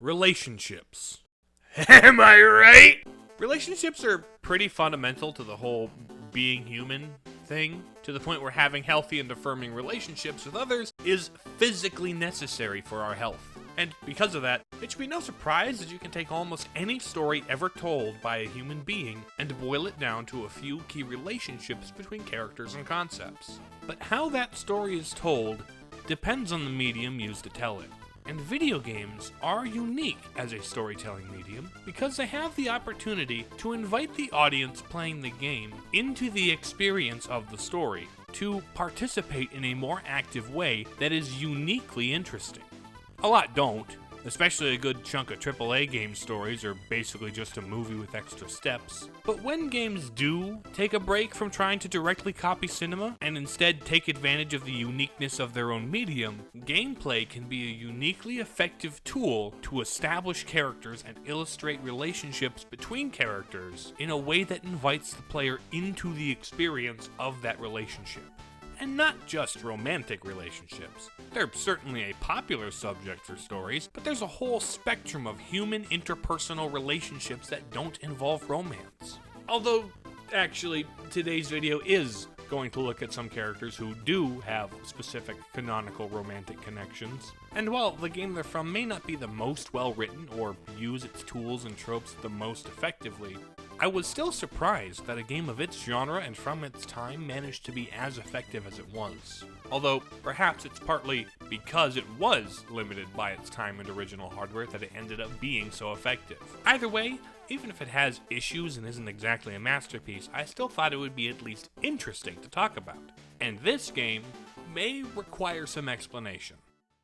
Relationships. Am I right? Relationships are pretty fundamental to the whole being human thing, to the point where having healthy and affirming relationships with others is physically necessary for our health. And because of that, it should be no surprise that you can take almost any story ever told by a human being and boil it down to a few key relationships between characters and concepts. But how that story is told depends on the medium used to tell it. And video games are unique as a storytelling medium because they have the opportunity to invite the audience playing the game into the experience of the story, to participate in a more active way that is uniquely interesting. A lot don't, especially a good chunk of AAA game stories are basically just a movie with extra steps. But when games do take a break from trying to directly copy cinema and instead take advantage of the uniqueness of their own medium, gameplay can be a uniquely effective tool to establish characters and illustrate relationships between characters in a way that invites the player into the experience of that relationship. And not just romantic relationships. They're certainly a popular subject for stories, but there's a whole spectrum of human interpersonal relationships that don't involve romance. Although, actually, today's video is going to look at some characters who do have specific canonical romantic connections. And while the game they're from may not be the most well written or use its tools and tropes the most effectively, I was still surprised that a game of its genre and from its time managed to be as effective as it was. Although, perhaps it's partly because it was limited by its time and original hardware that it ended up being so effective. Either way, even if it has issues and isn't exactly a masterpiece, I still thought it would be at least interesting to talk about. And this game may require some explanation.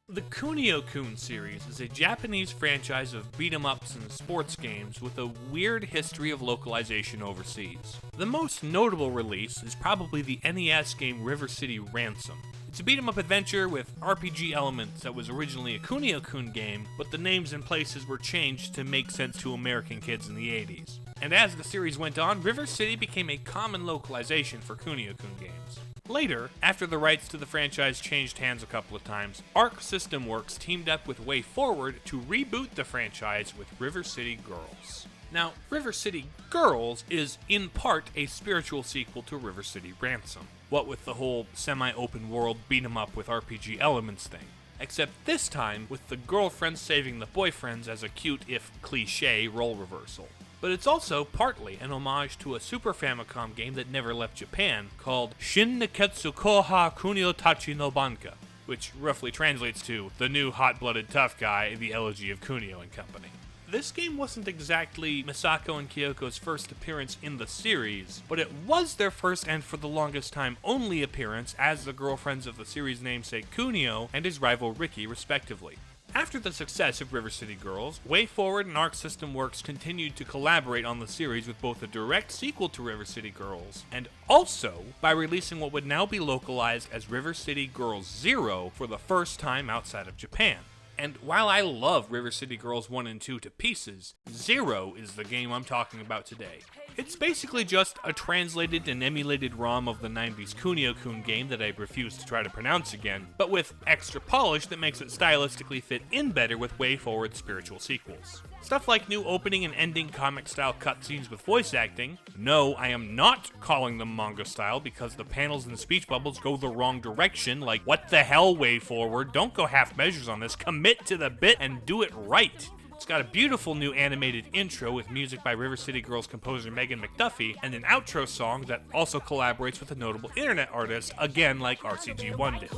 The Kunio-kun series is a Japanese franchise of beat-em-ups and sports games with a weird history of localization overseas. The most notable release is probably the NES game River City Ransom. It's a beat-em-up adventure with RPG elements that was originally a Kunio-kun game, but the names and places were changed to make sense to American kids in the 80s. And as the series went on, River City became a common localization for Kunio-kun games. Later, after the rights to the franchise changed hands a couple of times, Arc System Works teamed up with WayForward to reboot the franchise with River City Girls. Now, River City Girls is in part a spiritual sequel to River City Ransom, what with the whole semi-open world beat-em-up with RPG elements thing. Except this time with the girlfriends saving the boyfriends as a cute, if cliché, role reversal. But it's also partly an homage to a Super Famicom game that never left Japan called Shin Nekketsu Kōha Kunio-tachi no Banka, which roughly translates to the new hot-blooded tough guy in the elegy of Kunio and Company. This game wasn't exactly Misako and Kyoko's first appearance in the series, but it was their first and for the longest time only appearance as the girlfriends of the series' namesake Kunio and his rival Riki respectively. After the success of River City Girls, WayForward and Arc System Works continued to collaborate on the series with both a direct sequel to River City Girls, and also by releasing what would now be localized as River City Girls Zero for the first time outside of Japan. And while I love River City Girls 1 and 2 to pieces, Zero is the game I'm talking about today. It's basically just a translated and emulated ROM of the 90s Kunio-kun game that I refuse to try to pronounce again, but with extra polish that makes it stylistically fit in better with WayForward's spiritual sequels. Stuff like new opening and ending comic-style cutscenes with voice acting. No, I am not calling them manga-style because the panels and speech bubbles go the wrong direction, like, what the hell, WayForward? Don't go half measures on this, commit to the bit and do it right! It's got a beautiful new animated intro with music by River City Girls composer Megan McDuffie, and an outro song that also collaborates with a notable internet artist, again like RCG1 did.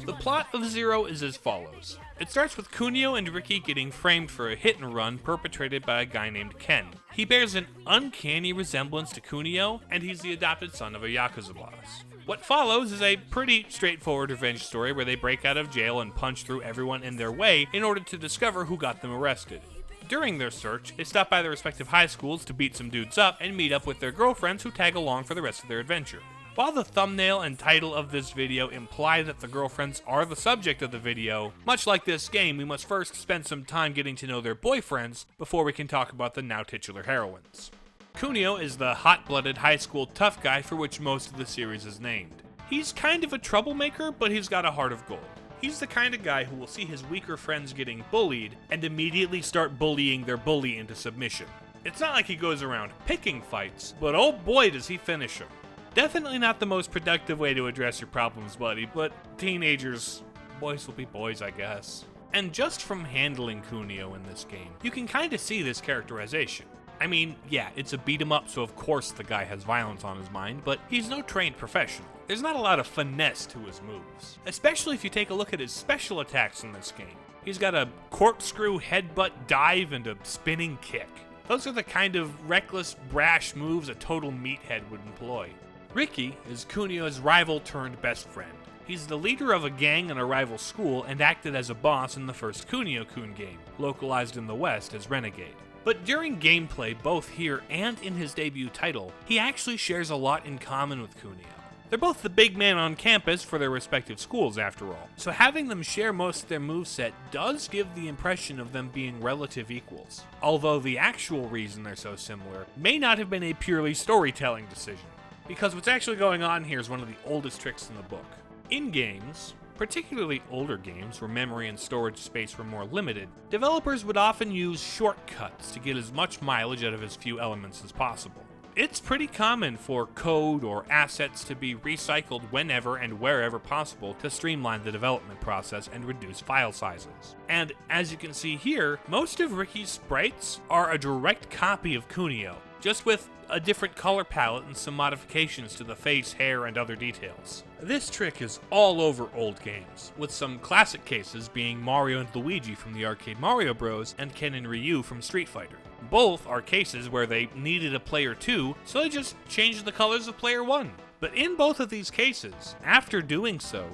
The plot of Zero is as follows. It starts with Kunio and Riki getting framed for a hit and run perpetrated by a guy named Ken. He bears an uncanny resemblance to Kunio, and he's the adopted son of a Yakuza boss. What follows is a pretty straightforward revenge story where they break out of jail and punch through everyone in their way in order to discover who got them arrested. During their search, they stop by their respective high schools to beat some dudes up and meet up with their girlfriends who tag along for the rest of their adventure. While the thumbnail and title of this video imply that the girlfriends are the subject of the video, much like this game, we must first spend some time getting to know their boyfriends before we can talk about the now titular heroines. Kunio is the hot-blooded high school tough guy for which most of the series is named. He's kind of a troublemaker, but he's got a heart of gold. He's the kind of guy who will see his weaker friends getting bullied and immediately start bullying their bully into submission. It's not like he goes around picking fights, but oh boy does he finish them. Definitely not the most productive way to address your problems, buddy, but teenagers, boys will be boys, I guess. And just from handling Kunio in this game, you can kinda see this characterization. I mean, yeah, it's a beat 'em up, so of course the guy has violence on his mind, but he's no trained professional. There's not a lot of finesse to his moves, especially if you take a look at his special attacks in this game. He's got a corkscrew, headbutt, dive, and a spinning kick. Those are the kind of reckless, brash moves a total meathead would employ. Riki is Kunio's rival turned best friend. He's the leader of a gang in a rival school and acted as a boss in the first Kunio-kun game, localized in the West as Renegade. But during gameplay, both here and in his debut title, he actually shares a lot in common with Kunio. They're both the big man on campus for their respective schools after all, so having them share most of their moveset does give the impression of them being relative equals, although the actual reason they're so similar may not have been a purely storytelling decision, because what's actually going on here is one of the oldest tricks in the book. In games, particularly older games where memory and storage space were more limited, developers would often use shortcuts to get as much mileage out of as few elements as possible. It's pretty common for code or assets to be recycled whenever and wherever possible to streamline the development process and reduce file sizes. And as you can see here, most of Riki's sprites are a direct copy of Kunio, just with a different color palette and some modifications to the face, hair, and other details. This trick is all over old games, with some classic cases being Mario and Luigi from the arcade Mario Bros. And Ken and Ryu from Street Fighter. Both are cases where they needed a player 2, so they just changed the colors of player 1. But in both of these cases, after doing so,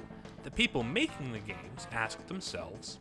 the people making the games asked themselves,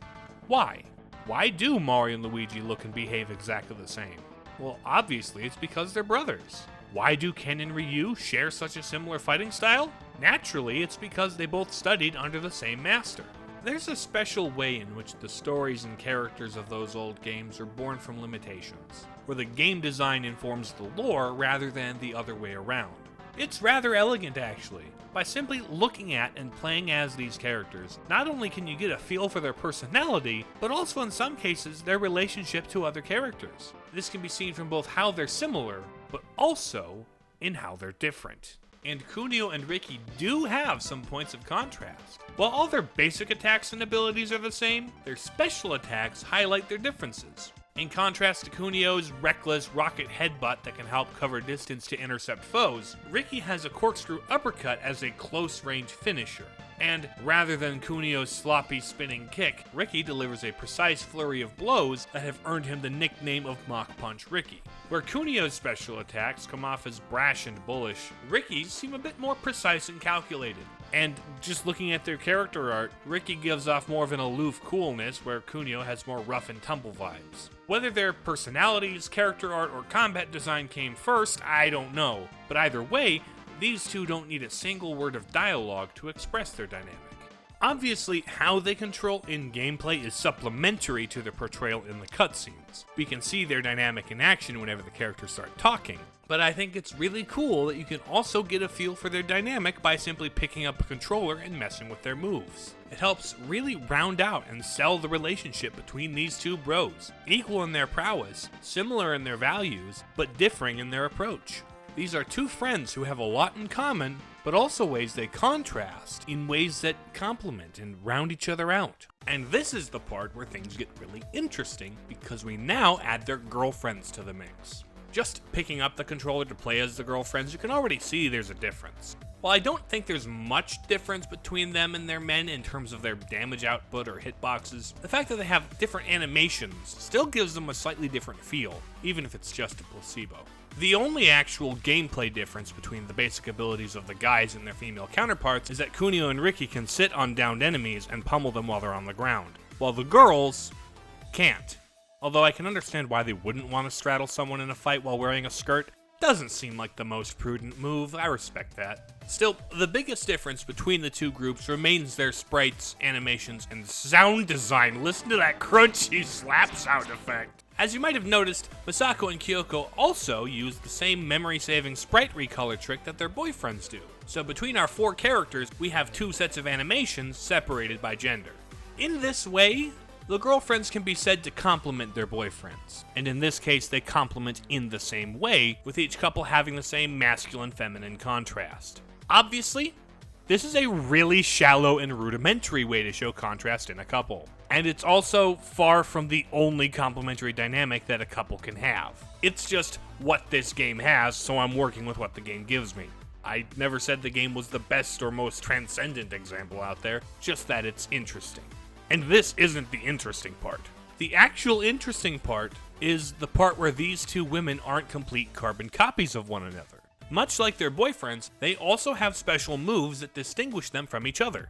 why? Why do Mario and Luigi look and behave exactly the same? Well, obviously it's because they're brothers. Why do Ken and Ryu share such a similar fighting style? Naturally, it's because they both studied under the same master. There's a special way in which the stories and characters of those old games are born from limitations, where the game design informs the lore rather than the other way around. It's rather elegant, actually. By simply looking at and playing as these characters, not only can you get a feel for their personality, but also in some cases their relationship to other characters. This can be seen from both how they're similar, but also in how they're different. And Kunio and Riki do have some points of contrast. While all their basic attacks and abilities are the same, their special attacks highlight their differences. In contrast to Kunio's reckless rocket headbutt that can help cover distance to intercept foes, Riki has a corkscrew uppercut as a close-range finisher. And rather than Kunio's sloppy spinning kick, Riki delivers a precise flurry of blows that have earned him the nickname of Mach Punch Riki. Where Kunio's special attacks come off as brash and bullish, Riki's seem a bit more precise and calculated. And just looking at their character art, Riki gives off more of an aloof coolness, where Kunio has more rough and tumble vibes. Whether their personalities, character art, or combat design came first, I don't know. But either way, these two don't need a single word of dialogue to express their dynamic. Obviously, how they control in gameplay is supplementary to their portrayal in the cutscenes. We can see their dynamic in action whenever the characters start talking, but I think it's really cool that you can also get a feel for their dynamic by simply picking up a controller and messing with their moves. It helps really round out and sell the relationship between these two bros, equal in their prowess, similar in their values, but differing in their approach. These are two friends who have a lot in common, but also ways they contrast in ways that complement and round each other out. And this is the part where things get really interesting, because we now add their girlfriends to the mix. Just picking up the controller to play as the girlfriends, you can already see there's a difference. While I don't think there's much difference between them and their men in terms of their damage output or hitboxes, the fact that they have different animations still gives them a slightly different feel, even if it's just a placebo. The only actual gameplay difference between the basic abilities of the guys and their female counterparts is that Kunio and Riki can sit on downed enemies and pummel them while they're on the ground, while the girls can't. Although I can understand why they wouldn't want to straddle someone in a fight while wearing a skirt. Doesn't seem like the most prudent move, I respect that. Still, the biggest difference between the two groups remains their sprites, animations, and sound design. Listen to that crunchy slap sound effect. As you might have noticed, Misako and Kyoko also use the same memory-saving sprite recolor trick that their boyfriends do. So between our 4 characters, we have 2 sets of animations separated by gender. In this way, the girlfriends can be said to complement their boyfriends, and in this case they complement in the same way, with each couple having the same masculine-feminine contrast. Obviously, this is a really shallow and rudimentary way to show contrast in a couple, and it's also far from the only complementary dynamic that a couple can have. It's just what this game has, so I'm working with what the game gives me. I never said the game was the best or most transcendent example out there, just that it's interesting. And this isn't the interesting part. The actual interesting part is the part where these 2 women aren't complete carbon copies of one another. Much like their boyfriends, they also have special moves that distinguish them from each other.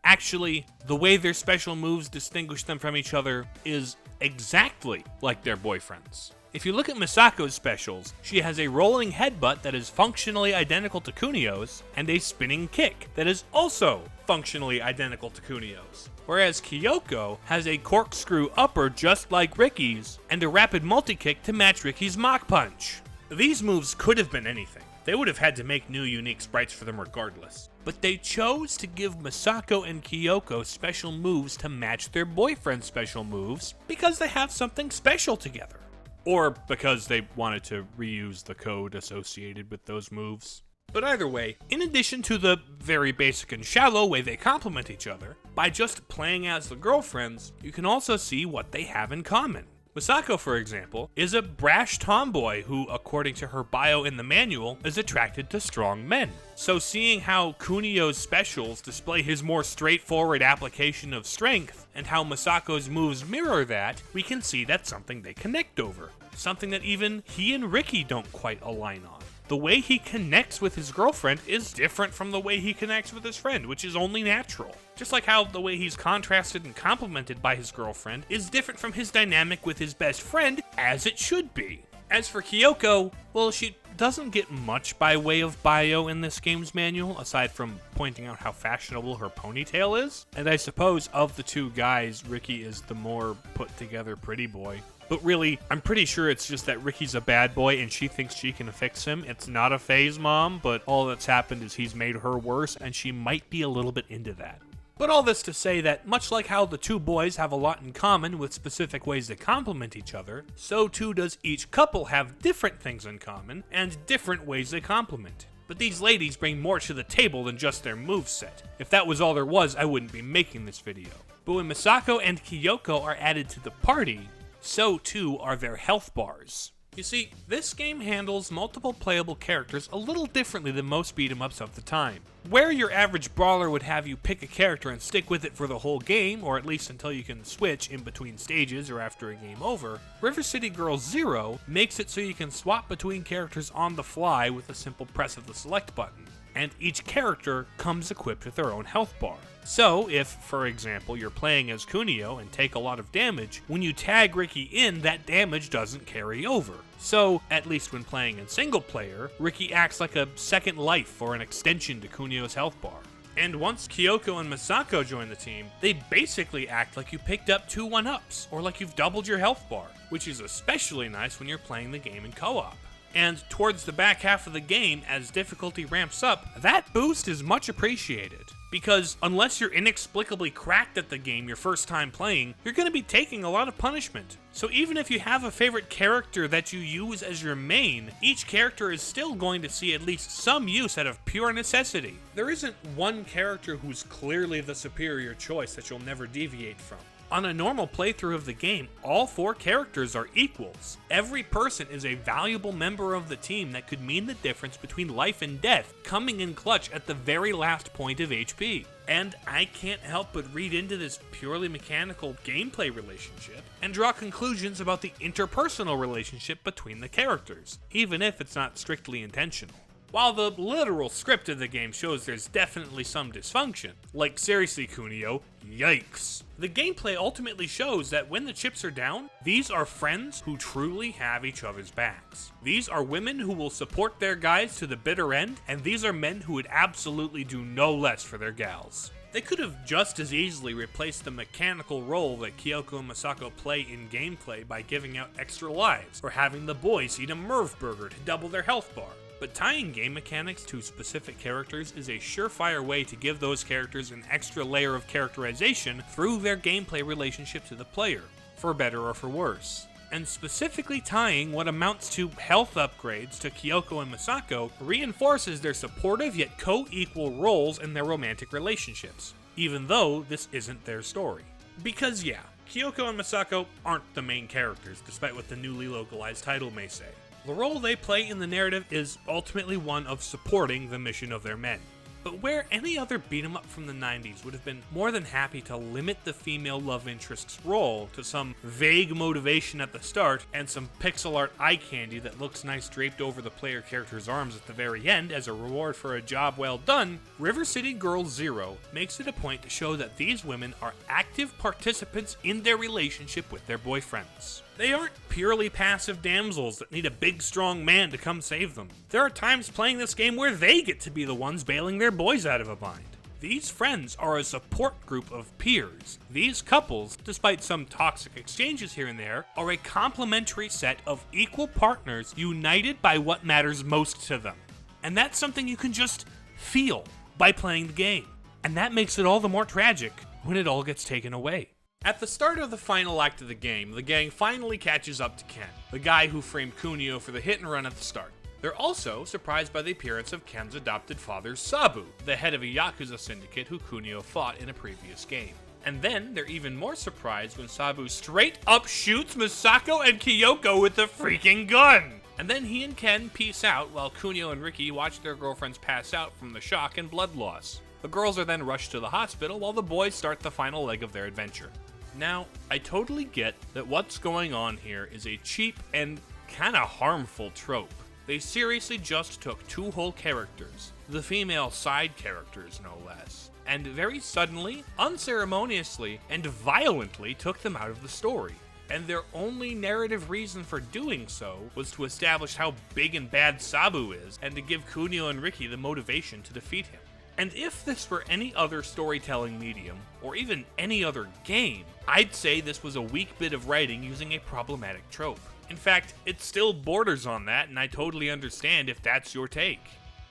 Actually, the way their special moves distinguish them from each other is exactly like their boyfriends. If you look at Misako's specials, she has a rolling headbutt that is functionally identical to Kunio's, and a spinning kick that is also functionally identical to Kunio's. Whereas Kyoko has a corkscrew upper just like Ricky's, and a rapid multi-kick to match Ricky's Mach Punch. These moves could have been anything. They would have had to make new unique sprites for them regardless. But they chose to give Misako and Kyoko special moves to match their boyfriend's special moves because they have something special together. Or because they wanted to reuse the code associated with those moves. But either way, in addition to the very basic and shallow way they complement each other, by just playing as the girlfriends, you can also see what they have in common. Misako, for example, is a brash tomboy who, according to her bio in the manual, is attracted to strong men. So seeing how Kunio's specials display his more straightforward application of strength, and how Misako's moves mirror that, we can see that's something they connect over. Something that even he and Ricky don't quite align on. The way he connects with his girlfriend is different from the way he connects with his friend, which is only natural. Just like how the way he's contrasted and complemented by his girlfriend is different from his dynamic with his best friend, as it should be. As for Kyoko, well, she doesn't get much by way of bio in this game's manual, aside from pointing out how fashionable her ponytail is. And I suppose of the 2 guys, Ricky is the more put-together pretty boy. But really, I'm pretty sure it's just that Ricky's a bad boy and she thinks she can fix him. It's not a phase, Mom, but all that's happened is he's made her worse, and she might be a little bit into that. But all this to say that, much like how the 2 boys have a lot in common with specific ways they complement each other, so too does each couple have different things in common and different ways they complement. But these ladies bring more to the table than just their moveset. If that was all there was, I wouldn't be making this video. But when Misako and Kyoko are added to the party, so too are their health bars. You see, this game handles multiple playable characters a little differently than most beat-em-ups of the time. Where your average brawler would have you pick a character and stick with it for the whole game, or at least until you can switch in between stages or after a game over, River City Girls Zero makes it so you can swap between characters on the fly with a simple press of the select button, and each character comes equipped with their own health bar. So, if, for example, you're playing as Kunio and take a lot of damage, when you tag Ricky in, that damage doesn't carry over. So, at least when playing in single player, Ricky acts like a second life or an extension to Kunio's health bar. And once Kyoko and Misako join the team, they basically act like you picked up 2 1-ups, or like you've doubled your health bar, which is especially nice when you're playing the game in co-op. And towards the back half of the game, as difficulty ramps up, that boost is much appreciated. Because unless you're inexplicably cracked at the game your first time playing, you're going to be taking a lot of punishment. So even if you have a favorite character that you use as your main, each character is still going to see at least some use out of pure necessity. There isn't one character who's clearly the superior choice that you'll never deviate from. On a normal playthrough of the game, all 4 characters are equals. Every person is a valuable member of the team that could mean the difference between life and death, coming in clutch at the very last point of HP. And I can't help but read into this purely mechanical gameplay relationship and draw conclusions about the interpersonal relationship between the characters, even if it's not strictly intentional. While the literal script of the game shows there's definitely some dysfunction, like seriously Kunio, yikes. The gameplay ultimately shows that when the chips are down, these are friends who truly have each other's backs. These are women who will support their guys to the bitter end, and these are men who would absolutely do no less for their gals. They could have just as easily replaced the mechanical role that Kyoko and Misako play in gameplay by giving out extra lives, or having the boys eat a Merv burger to double their health bar. But tying game mechanics to specific characters is a surefire way to give those characters an extra layer of characterization through their gameplay relationship to the player, for better or for worse. And specifically tying what amounts to health upgrades to Kyoko and Misako reinforces their supportive yet co-equal roles in their romantic relationships, even though this isn't their story. Because yeah, Kyoko and Misako aren't the main characters, despite what the newly localized title may say. The role they play in the narrative is ultimately one of supporting the mission of their men. But where any other beat-em-up from the 90s would have been more than happy to limit the female love interest's role to some vague motivation at the start and some pixel art eye candy that looks nice draped over the player character's arms at the very end as a reward for a job well done, River City Girls Zero makes it a point to show that these women are active participants in their relationship with their boyfriends. They aren't purely passive damsels that need a big strong man to come save them. There are times playing this game where they get to be the ones bailing their boys out of a bind. These friends are a support group of peers. These couples, despite some toxic exchanges here and there, are a complementary set of equal partners united by what matters most to them. And that's something you can just feel by playing the game. And that makes it all the more tragic when it all gets taken away. At the start of the final act of the game, the gang finally catches up to Ken, the guy who framed Kunio for the hit and run at the start. They're also surprised by the appearance of Ken's adopted father, Sabu, the head of a Yakuza syndicate who Kunio fought in a previous game. And then they're even more surprised when Sabu straight up shoots Misako and Kyoko with a freaking gun! And then he and Ken peace out while Kunio and Riki watch their girlfriends pass out from the shock and blood loss. The girls are then rushed to the hospital while the boys start the final leg of their adventure. Now, I totally get that what's going on here is a cheap and kinda harmful trope. They seriously just took two whole characters, the female side characters no less, and very suddenly, unceremoniously, and violently took them out of the story. And their only narrative reason for doing so was to establish how big and bad Sabu is, and to give Kunio and Riki the motivation to defeat him. And if this were any other storytelling medium, or even any other game, I'd say this was a weak bit of writing using a problematic trope. In fact, it still borders on that, and I totally understand if that's your take.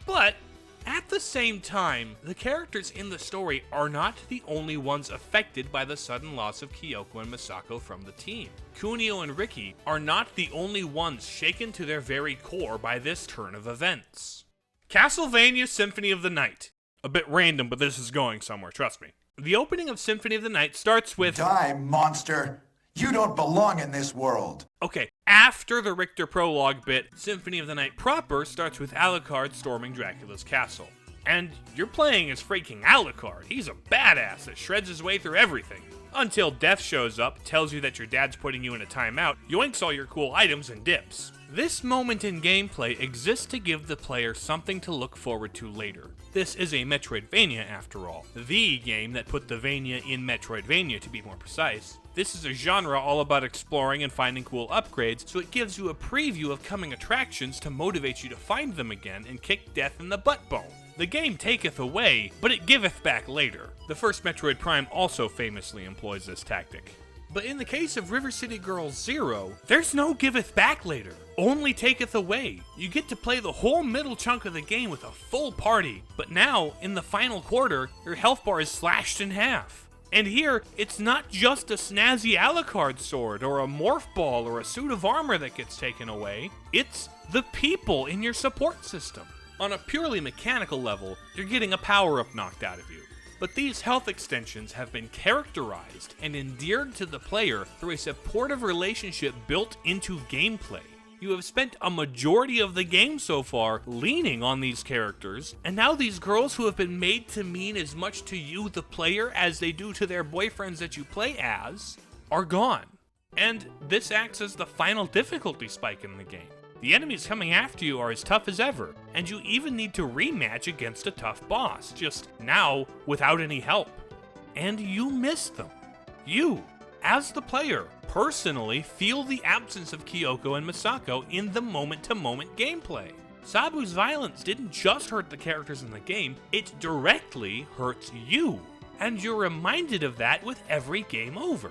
But, at the same time, the characters in the story are not the only ones affected by the sudden loss of Kyoko and Misako from the team. Kunio and Riki are not the only ones shaken to their very core by this turn of events. Castlevania Symphony of the Night. A bit random, but this is going somewhere, trust me. The opening of Symphony of the Night starts with... Die, monster! You don't belong in this world! Okay, after the Richter prologue bit, Symphony of the Night proper starts with Alucard storming Dracula's castle. And you're playing as freaking Alucard. He's a badass that shreds his way through everything. Until Death shows up, tells you that your dad's putting you in a timeout, yoinks all your cool items, and dips. This moment in gameplay exists to give the player something to look forward to later. This is a Metroidvania after all. The game that put the Vania in Metroidvania, to be more precise. This is a genre all about exploring and finding cool upgrades, so it gives you a preview of coming attractions to motivate you to find them again and kick death in the butt bone. The game taketh away, but it giveth back later. The first Metroid Prime also famously employs this tactic. But in the case of River City Girls Zero, there's no giveth back later, only taketh away. You get to play the whole middle chunk of the game with a full party, but now, in the final quarter, your health bar is slashed in half. And here, it's not just a snazzy Alucard sword, or a morph ball, or a suit of armor that gets taken away, it's the people in your support system. On a purely mechanical level, you're getting a power-up knocked out of you. But these health extensions have been characterized and endeared to the player through a supportive relationship built into gameplay. You have spent a majority of the game so far leaning on these characters, and now these girls who have been made to mean as much to you, the player, as they do to their boyfriends that you play as, are gone. And this acts as the final difficulty spike in the game. The enemies coming after you are as tough as ever, and you even need to rematch against a tough boss, just now without any help. And you miss them. You, as the player, personally feel the absence of Kyoko and Misako in the moment-to-moment gameplay. Sabu's violence didn't just hurt the characters in the game, it directly hurts you. And you're reminded of that with every game over.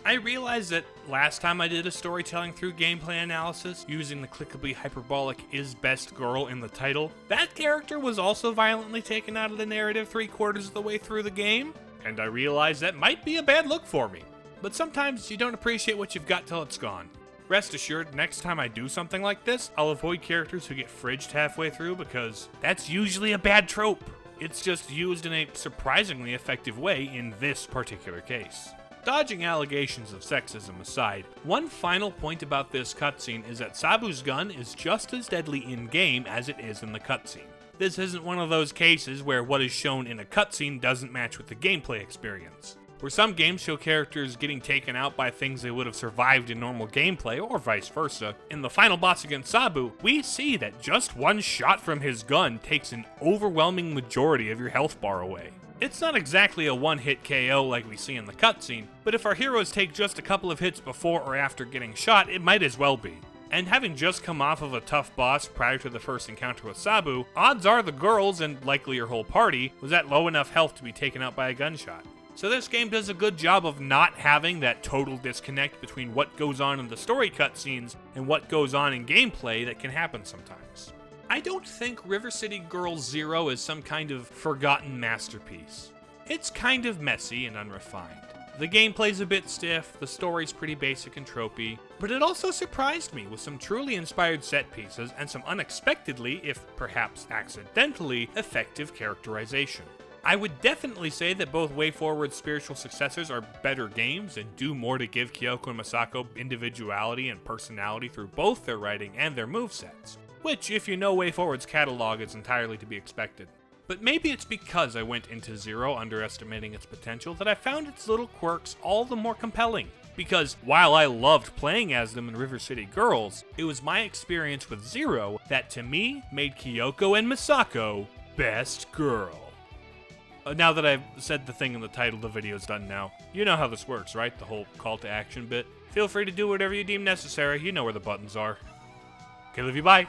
I realized that last time I did a storytelling through gameplay analysis, using the clickably hyperbolic is best girl in the title, that character was also violently taken out of the narrative 3/4 of the way through the game, and I realized that might be a bad look for me. But sometimes you don't appreciate what you've got till it's gone. Rest assured, next time I do something like this, I'll avoid characters who get fridged halfway through because that's usually a bad trope. It's just used in a surprisingly effective way in this particular case. Dodging allegations of sexism aside, one final point about this cutscene is that Sabu's gun is just as deadly in-game as it is in the cutscene. This isn't one of those cases where what is shown in a cutscene doesn't match with the gameplay experience. Where some games show characters getting taken out by things they would have survived in normal gameplay, or vice versa, in the final boss against Sabu, we see that just one shot from his gun takes an overwhelming majority of your health bar away. It's not exactly a one-hit KO like we see in the cutscene, but if our heroes take just a couple of hits before or after getting shot, it might as well be. And having just come off of a tough boss prior to the first encounter with Sabu, odds are the girls, and likely your whole party, was at low enough health to be taken out by a gunshot. So this game does a good job of not having that total disconnect between what goes on in the story cutscenes and what goes on in gameplay that can happen sometimes. I don't think River City Girls 0 is some kind of forgotten masterpiece. It's kind of messy and unrefined. The gameplay's a bit stiff, the story's pretty basic and tropey, but it also surprised me with some truly inspired set pieces and some unexpectedly, if perhaps accidentally, effective characterization. I would definitely say that both WayForward's spiritual successors are better games and do more to give Kyoko and Misako individuality and personality through both their writing and their movesets. Which, if you know WayForward's catalog, is entirely to be expected. But maybe it's because I went into Zero underestimating its potential that I found its little quirks all the more compelling. Because while I loved playing as them in River City Girls, it was my experience with Zero that to me made Kyoko and Misako best girl. Now that I've said the thing in the title, the video's done now. You know how this works, right? The whole call to action bit. Feel free to do whatever you deem necessary, you know where the buttons are. Okay, love you, bye.